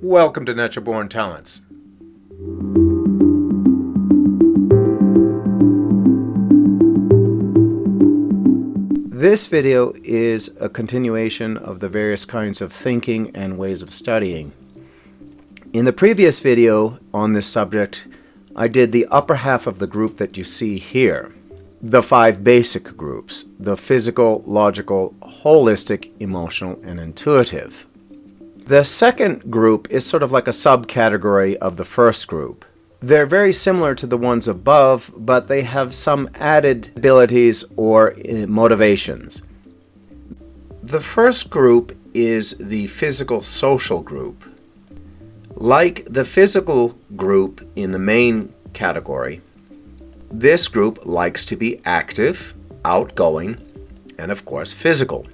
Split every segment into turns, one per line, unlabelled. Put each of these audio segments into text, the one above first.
Welcome to Natural Born Talents. This video is a continuation of the various kinds of thinking and ways of studying. In the previous video on this subject, I did the upper half of the group that you see here. The 5 basic groups: the physical, logical, holistic, emotional, and intuitive. The second group is sort of like a subcategory of the first group. They're very similar to the ones above, but they have some added abilities or motivations. The first group is the physical social group. Like the physical group in the main category, this group likes to be active, outgoing, and of course physical.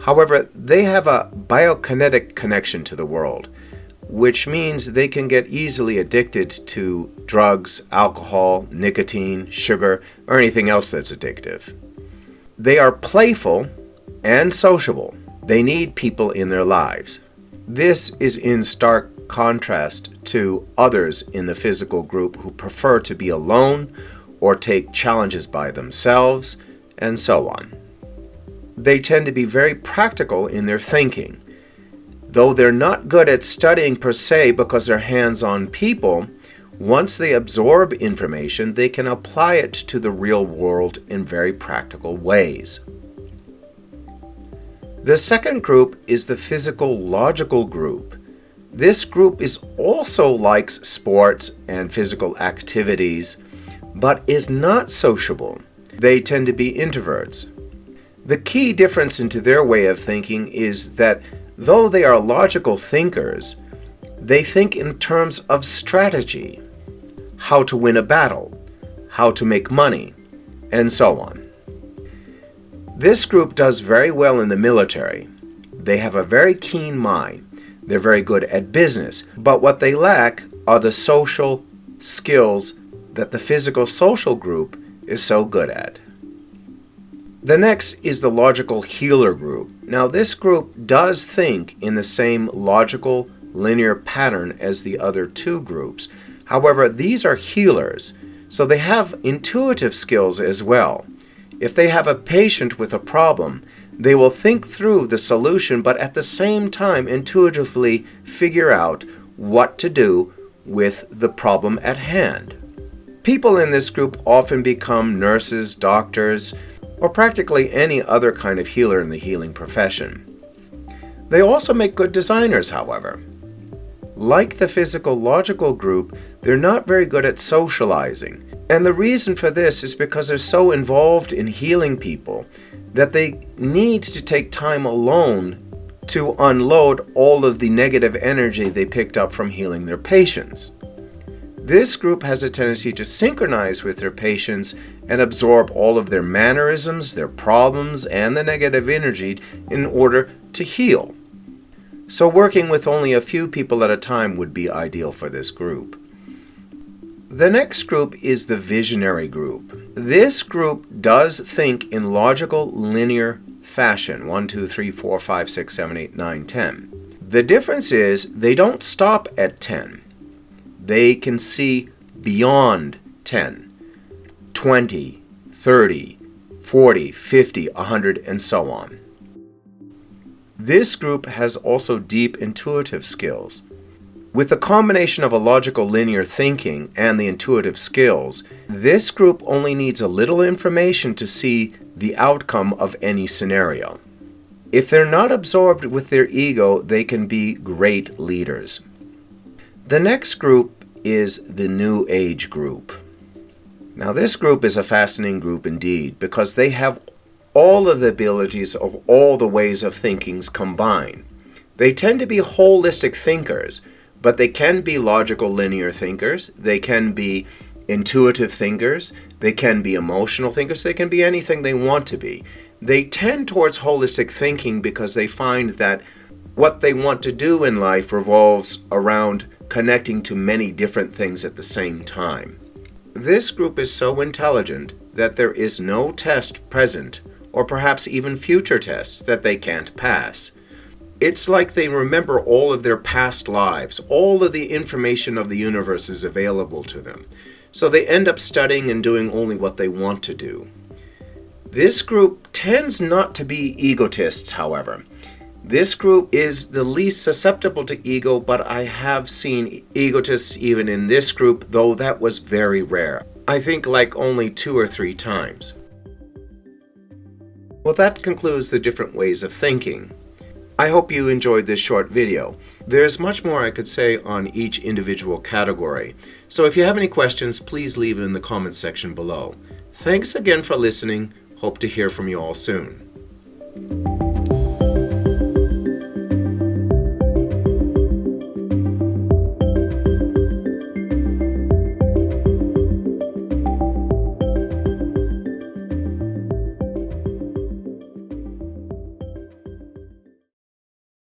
However, they have a biokinetic connection to the world, which means they can get easily addicted to drugs, alcohol, nicotine, sugar, or anything else that's addictive. They are playful and sociable. They need people in their lives. This is in stark contrast to others in the physical group who prefer to be alone or take challenges by themselves, and so on. They tend to be very practical in their thinking. Though they're not good at studying per se because they're hands-on people, once they absorb information, they can apply it to the real world in very practical ways. The second group is the physical logical group. This group also likes sports and physical activities, but is not sociable. They tend to be introverts. The key difference into their way of thinking is that though they are logical thinkers, they think in terms of strategy, how to win a battle, how to make money, and so on. This group does very well in the military. They have a very keen mind. They're very good at business, but what they lack are the social skills that the physical social group is so good at. The next is the logical healer group. Now, this group does think in the same logical linear pattern as the other two groups. However, these are healers, so they have intuitive skills as well. If they have a patient with a problem, they will think through the solution, but at the same time intuitively figure out what to do with the problem at hand. People in this group often become nurses, doctors, or practically any other kind of healer in the healing profession. They also make good designers, however. Like the physical logical group, they're not very good at socializing. And the reason for this is because they're so involved in healing people that they need to take time alone to unload all of the negative energy they picked up from healing their patients. This group has a tendency to synchronize with their patients and absorb all of their mannerisms, their problems, and the negative energy in order to heal. So working with only a few people at a time would be ideal for this group. The next group is the visionary group. This group does think in logical, linear fashion. 1, 2, 3, 4, 5, 6, 7, 8, 9, 10. The difference is they don't stop at 10. They can see beyond 10, 20, 30, 40, 50, 100, and so on. This group has also deep intuitive skills. With the combination of a logical linear thinking and the intuitive skills, this group only needs a little information to see the outcome of any scenario. If they're not absorbed with their ego, they can be great leaders. The next group is the New Age group. Now, this group is a fascinating group indeed because they have all of the abilities of all the ways of thinkings combined. They tend to be holistic thinkers, but they can be logical linear thinkers, they can be intuitive thinkers, they can be emotional thinkers, they can be anything they want to be. They tend towards holistic thinking because they find that what they want to do in life revolves around connecting to many different things at the same time. This group is so intelligent that there is no test present, or perhaps even future tests, that they can't pass. It's like they remember all of their past lives. All of the information of the universe is available to them. So they end up studying and doing only what they want to do. This group tends not to be egotists, however. This group is the least susceptible to ego, but I have seen egotists even in this group, though that was very rare. I think like only 2 or 3 times. Well, that concludes the different ways of thinking. I hope you enjoyed this short video. There's much more I could say on each individual category, so if you have any questions, please leave it in the comments section below. Thanks again for listening. Hope to hear from you all soon.